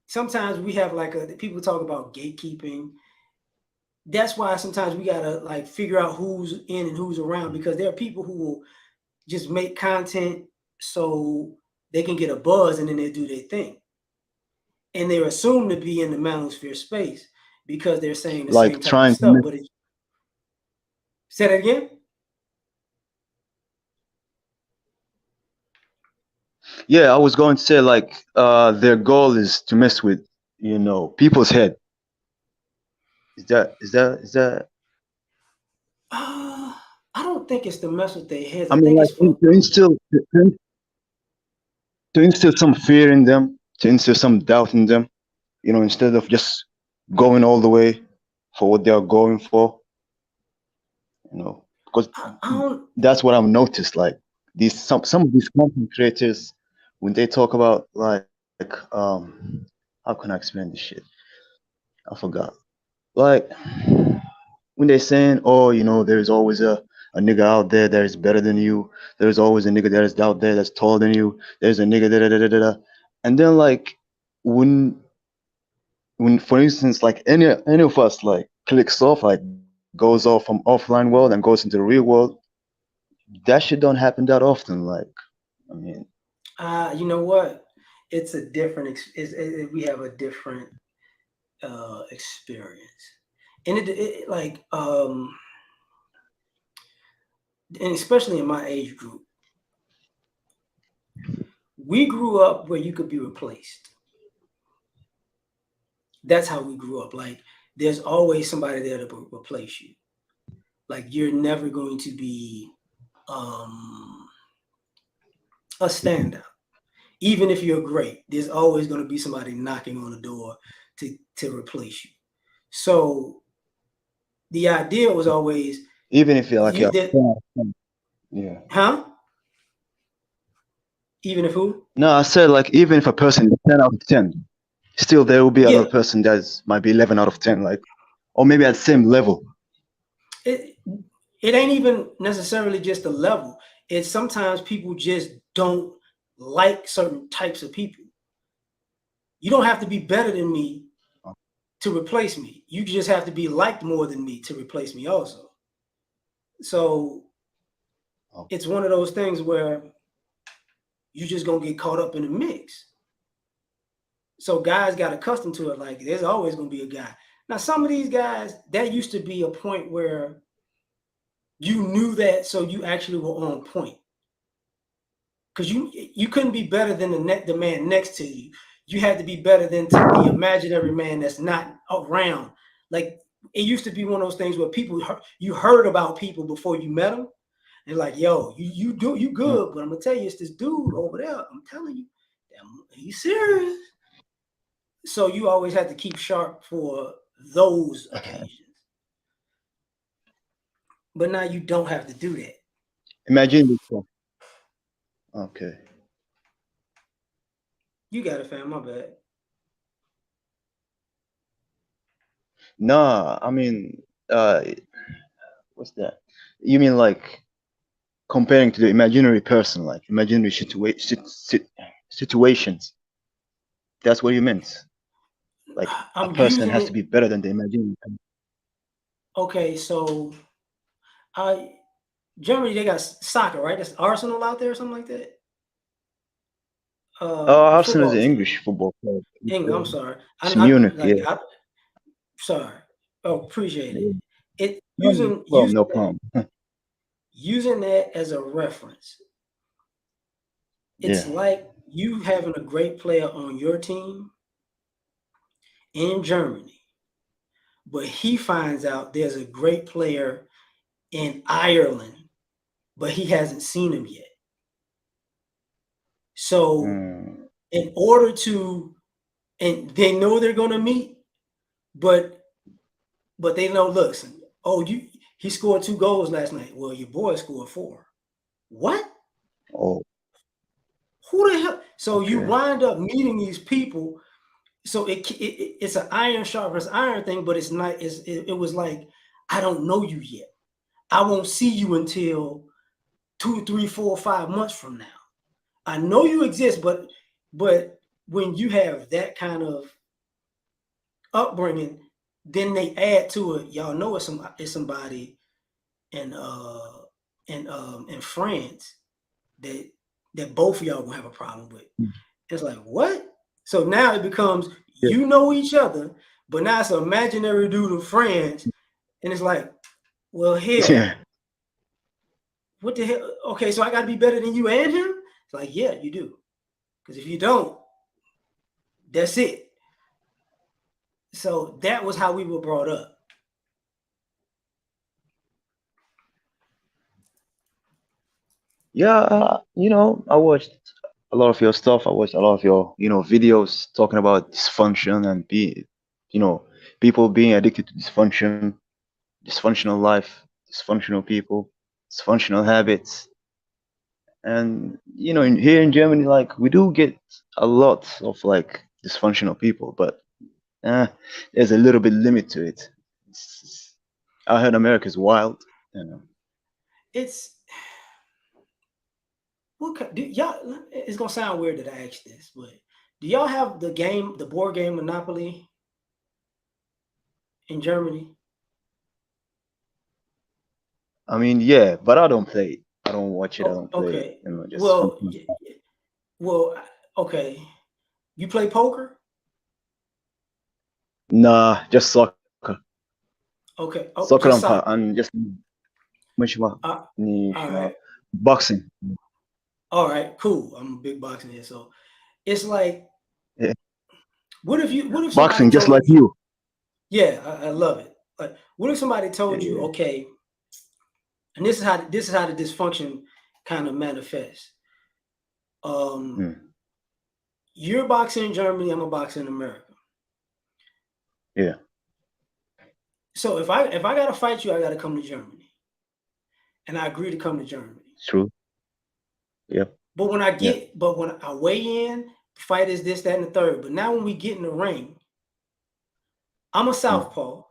sometimes we have like people talk about gatekeeping. That's why sometimes we gotta like figure out who's in and who's around, because there are people who will just make content so they can get a buzz and then they do their thing. And they're assumed to be in the manosphere space because they're saying the same Like type of trying stuff. to, But say that again? yeah, I was going to say like their goal is to mess with, people's head. Is that I don't think it's to mess with their heads. I I mean think like it's for to instill some fear in them, to instill some doubt in them, instead of just going all the way for what they are going for, because I don't. that's what I've noticed. Like these some of these content creators, when they talk about like how can I explain this shit? I forgot. Like when they're saying, oh, there's always a nigga out there that is better than you. There's always a nigga that is out there that's taller than you. There's a nigga da da da da da. Da. And then like when for instance like any of us like clicks off, like goes off from offline world and goes into the real world, that shit don't happen that often. Like, I mean, You know what? It's a different. We have a different experience, and it like and especially in my age group, we grew up where you could be replaced. That's how we grew up. Like there's always somebody there to replace you. Like you're never going to be um, a standout. Even if you're great, there's always going to be somebody knocking on the door to replace you. So the idea was always even if you're like you you're did, yeah. huh? Even if who? No, I said like even if a person is 10 out of 10, still there will be Yeah, another person that might be 11 out of 10, like, or maybe at the same level. it it ain't even necessarily just a level. It's sometimes people just don't like certain types of people. You don't have to be better than me to replace me. You just have to be liked more than me to replace me also. So Oh, it's one of those things where you just gonna get caught up in the mix. So guys got accustomed to it. Like there's always gonna be a guy. Now some of these guys, that used to be a point where you knew that, so you actually were on point. Because you couldn't be better than the man next to you. You had to be better than the imaginary man that's not around. Like it used to be one of those things where you heard about people before you met them. And like, yo, you mm, good, but I'm gonna tell you, it's this dude over there. I'm telling you, he's serious. So you always had to keep sharp for those occasions. But now you don't have to do that. imagine this one. Okay. You got it, fam. My bad. Nah, I mean, what's that? You mean like comparing to the imaginary person, like imaginary situations? That's what you meant. Like a I'm person using has to it. be better than the imaginary. Okay, so I generally they got soccer, right? That's Arsenal out there or something like that. The Arsenal is football an team. English football club. I'm sorry. It's Munich, yeah. Sorry. Oh, appreciate it. It No, no problem, no problem. using that as a reference. It's Yeah. like you having a great player on your team in Germany, but he finds out there's a great player in Ireland, but he hasn't seen him yet. So Mm, in order to, and they know they're going to meet, but they know, listen, oh, he scored 2 goals last night. Well, your boy scored 4. What? oh, Who the hell? So you okay. wind up meeting these people. So it's an iron sharpens iron thing, but it's not. It was like, I don't know you yet. I won't see you until 2, 3, 4, 5 months from now. I know you exist, but when you have that kind of upbringing, then they add to it. Y'all know it's somebody in France that both of y'all gonna have a problem with. It's like, what? So now it becomes you know each other, but now it's an imaginary dude in France, and it's like, well, here, Yeah. what the hell? Okay, so I gotta be better than you and him? It's like, yeah, you do. Because if you don't, that's it. So that was how we were brought up. Yeah, I watched a lot of your stuff. I watched a lot of your, videos talking about dysfunction and people being addicted to dysfunction, dysfunctional life, dysfunctional people, dysfunctional habits. And here in Germany, like we do get a lot of like dysfunctional people, but uh, there's a little bit limit to it. I heard America's wild. It's do y'all? It's gonna sound weird that I asked this, but do y'all have the board game Monopoly in Germany? I mean, yeah, but I don't play it. I don't watch it. I don't play it. Okay. Just something. Well, okay. You play poker? Nah, just soccer. Okay. Oh, Soccer just and soccer. and just All right. boxing. All right. Cool. I'm a big boxing head, so it's like, Yeah. what if somebody Boxing, just told like you? you. Yeah, I love it. Like, what if somebody told you, Yeah. okay, and this is how the dysfunction kind of manifests. You're boxing in Germany, I'm a boxer in America. Yeah. So if I gotta fight you, I gotta come to Germany, and I agree to come to Germany. True. Yep. But when I weigh in, fight is this, that, and the third. But now when we get in the ring, I'm a southpaw,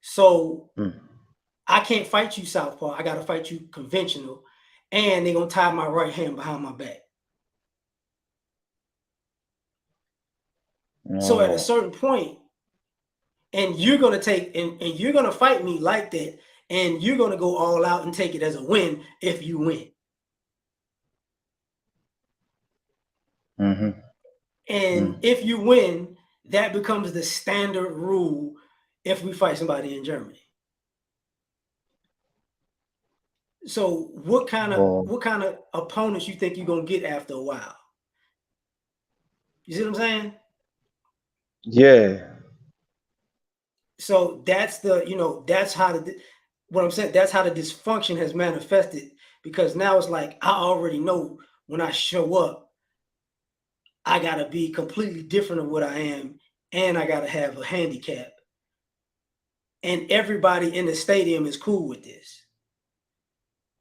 so I can't fight you southpaw. I gotta fight you conventional, and they're gonna tie my right hand behind my back. So at a certain point, and you're gonna take and you're gonna fight me like that, and you're gonna go all out and take it as a win if you win. And if you win, that becomes the standard rule if we fight somebody in Germany. So what kind of opponents you think you're gonna get after a while? You see what I'm saying? Yeah. So that's that's how what I'm saying. That's how the dysfunction has manifested, because now it's like I already know when I show up, I gotta be completely different of what I am, and I gotta have a handicap. And everybody in the stadium is cool with this.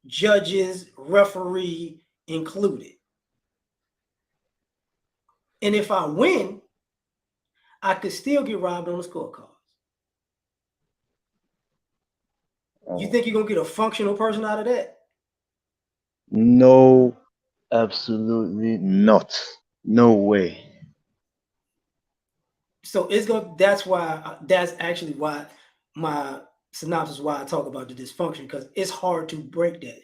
Judges, referee included. And if I win, I could still get robbed on the scorecards. You think you're gonna get a functional person out of that? No, absolutely not. No way. So that's actually why my synopsis, why I talk about the dysfunction, because it's hard to break that.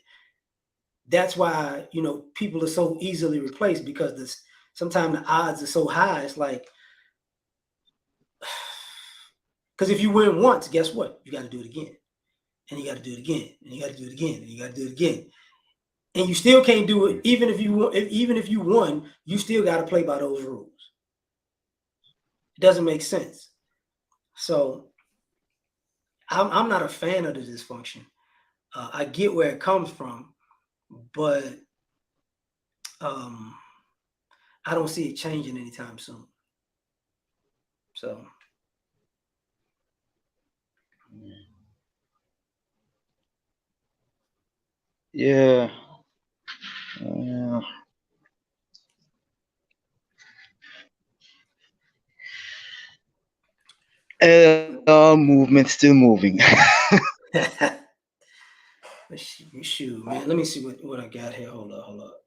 That's why people are so easily replaced, because sometimes the odds are so high. It's like, because if you win once, guess what? You got to do it again, and you got to do it again, and you got to do it again, and you got to do it again, and you still can't do it. Even if you won, you still got to play by those rules. It doesn't make sense. So I'm not a fan of the dysfunction. I get where it comes from, but I don't see it changing anytime soon. So Yeah. Yeah. Movement still moving. shoot, man. Let me see what I got here. Hold up.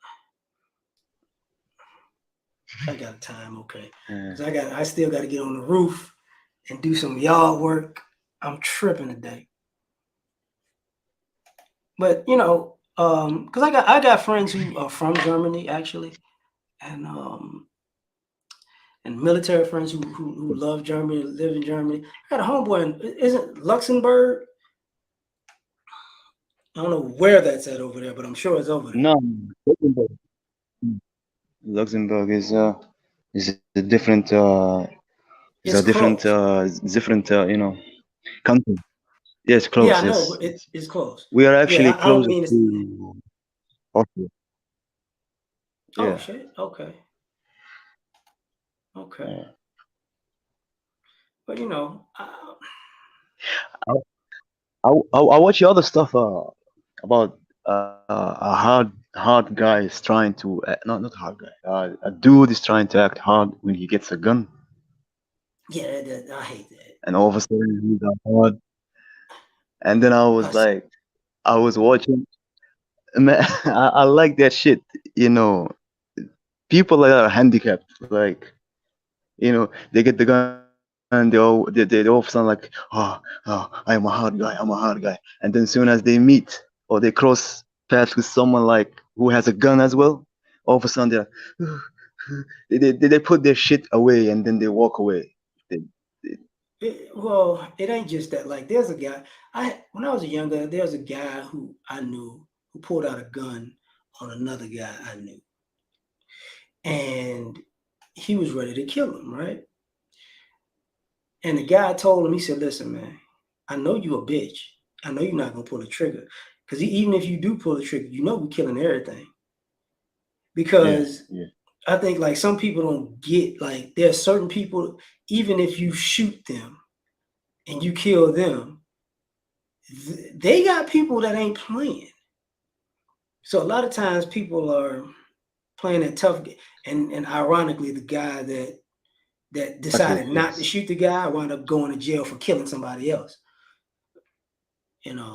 I got time, okay? Because I still got to get on the roof and do some yard work, I'm tripping today. But because I got friends who are from Germany actually, and military friends who love Germany, live in Germany. I got a homeboy isn't Luxembourg. I don't know where that's at over there, but I'm sure it's over there. No, Luxembourg. Luxembourg is a different It's close. different country. Yes, Yeah, close. I know, Yes, but it's close. we are Yeah, actually I don't closer mean it's. to Austria. Oh Yeah. shit. Okay. Okay. Yeah. But I watch other stuff about a hard guy is trying to not hard guy. A dude is trying to act hard when he gets a gun, yeah, I hate that. and all of a sudden he's a hard. And then I was Us. like, I was watching. Man, I like that shit. You know, people that are handicapped, like they get the gun and they all sound like, I'm a hard guy, I'm a hard guy. And then soon as they meet or they cross paths with someone like who has a gun as well, all of a sudden they're they put their shit away and then they walk away. They, Well, it ain't just that. Like, there's a guy. When I was younger, there's a guy who I knew who pulled out a gun on another guy I knew, and he was ready to kill him, right? And the guy told him, he said, "Listen, man, I know you a bitch. I know you're not gonna pull the trigger, because even if you do pull the trigger, we're killing everything." Because yeah. I think like some people don't get, like, there are certain people, even if you shoot them and you kill them, they got people that ain't playing. So a lot of times people are playing that tough game. And ironically, the guy that decided not to Yes. shoot the guy wound up going to jail for killing somebody else.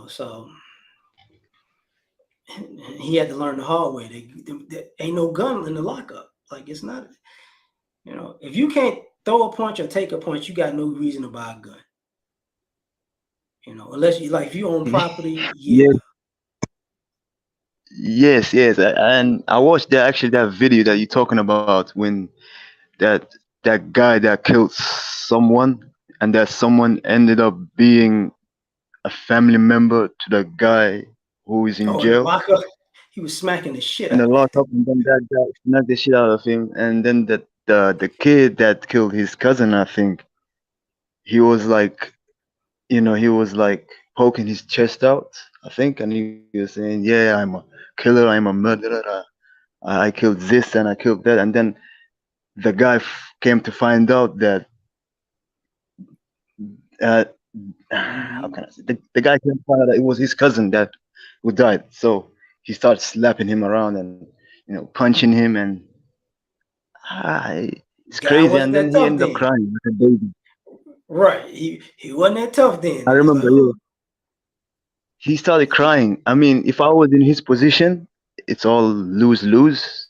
So he had to learn the hard way. There ain't no gun in the lockup. Like, it's not, if you can't throw a punch or take a punch, you got no reason to buy a gun. Unless you, like, if you own property, yeah. Yes. And I watched that video that you're talking about when that that guy that killed someone and that someone ended up being a family member to the guy who is in Oh, in the jail lockup, he was smacking the shit in the out of lockup, and then that guy knocked the shit out of him, and then the kid that killed his cousin, I think he was like, he was like poking his chest out, I think, and he was saying, "Yeah, I'm a killer, I'm a murderer, I killed this and I killed that," and then the guy came to find out that uh, how can I say, the guy came to find out that it was his cousin that who died, so he started slapping him around and punching him, and ah, it's Guy crazy, wasn't and then that he tough ended up then. crying like a baby. Right. He wasn't that tough then. I And he's like, remember, yeah, oh, he started crying. I mean, if I was in his position, it's all lose lose.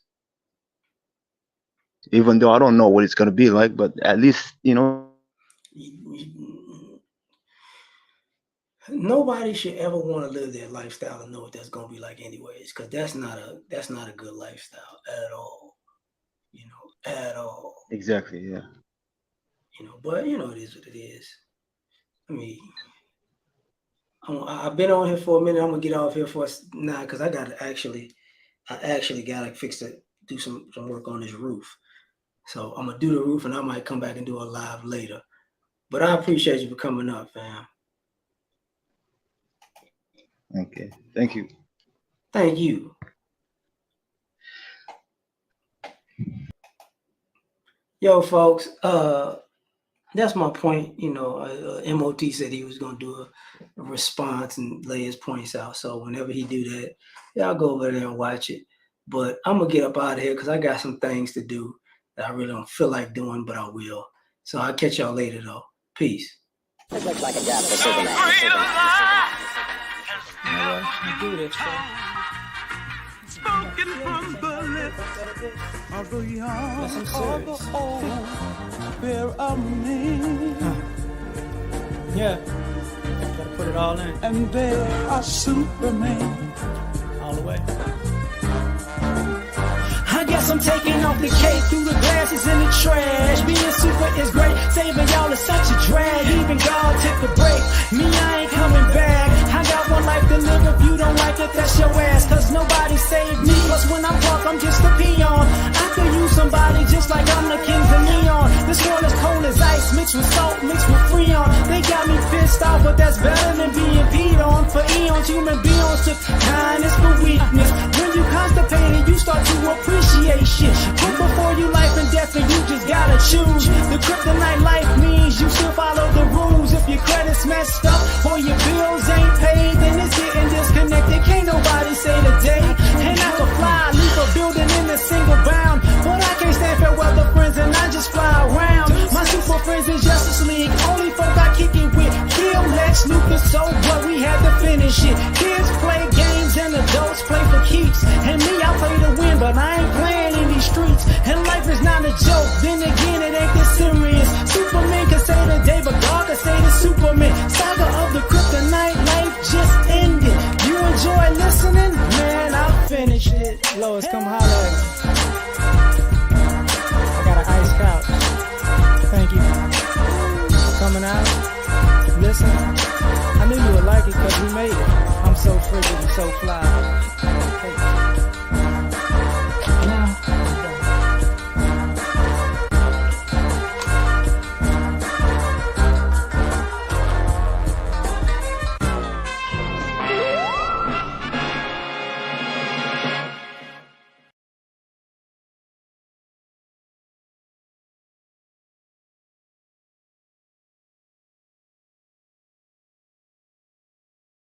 Even though I don't know what it's gonna be like, but at least nobody should ever want to live that lifestyle and know what that's gonna be like anyways, because that's not a good lifestyle at all. At all. exactly, yeah. But it is what it is. I mean, I've been on here for a minute. I'm gonna get off here for now because I actually gotta do some work on this roof. So I'm gonna do the roof, and I might come back and do a live later. But I appreciate you for coming up, fam. Okay, thank you. Thank you. Yo, folks, that's my point. MOT said he was going to do a response and lay his points out. So whenever he do that, I'll go over there and watch it. But I'm going to get up out of here because I got some things to do that I really don't feel like doing, but I will. So I'll catch y'all later, though. Peace. This looks like a job for Superman. You do this, Spoken from the lips of the young That's some serious. or the old, bear of me. Yeah. Gotta put it all in. And there are Superman. All the way. I guess I'm taking off the cape through the glasses in the trash. Being super is great, saving y'all is such a drag. Even God took a break. Me, I ain't coming back. I got one life to live. If you don't like it, that's your ass. Cause nobody saved me. Plus when I'm drunk, I'm just a peon. I could use somebody just like I'm the king of neon. This world is cold as ice, mixed with salt, mixed with freon. They got me pissed off, but that's better than being peed on. For eons, human beings took kindness for weakness. When you constipated, you start to appreciate shit. Put before you life and death, and you just gotta choose. The kryptonite life means you still follow the rules. If your credit's messed up or your bills ain't paid, then it's getting disconnected. Can't nobody say the day. And I can fly, leave a building in a single bound, but I can't stand fair weather friends, and I just fly around. My super friends in Justice League, only folk I kick it with. Kill Lex Luthor, so what? We had to finish it. Kids play games and adults play for keeps. And me, I play to win, but I ain't playing in these streets. And life is not a joke, then again it ain't this serious. Superman can say the day, but God can say the Superman. Saga of the kryptonite, life just ended. You enjoy listening? Man, I'll finish it. Lois, come holler at me. I got an ice couch. Thank you. Coming out. Listen. I knew you would like it because we made it. I'm so frigid and so fly. Hey.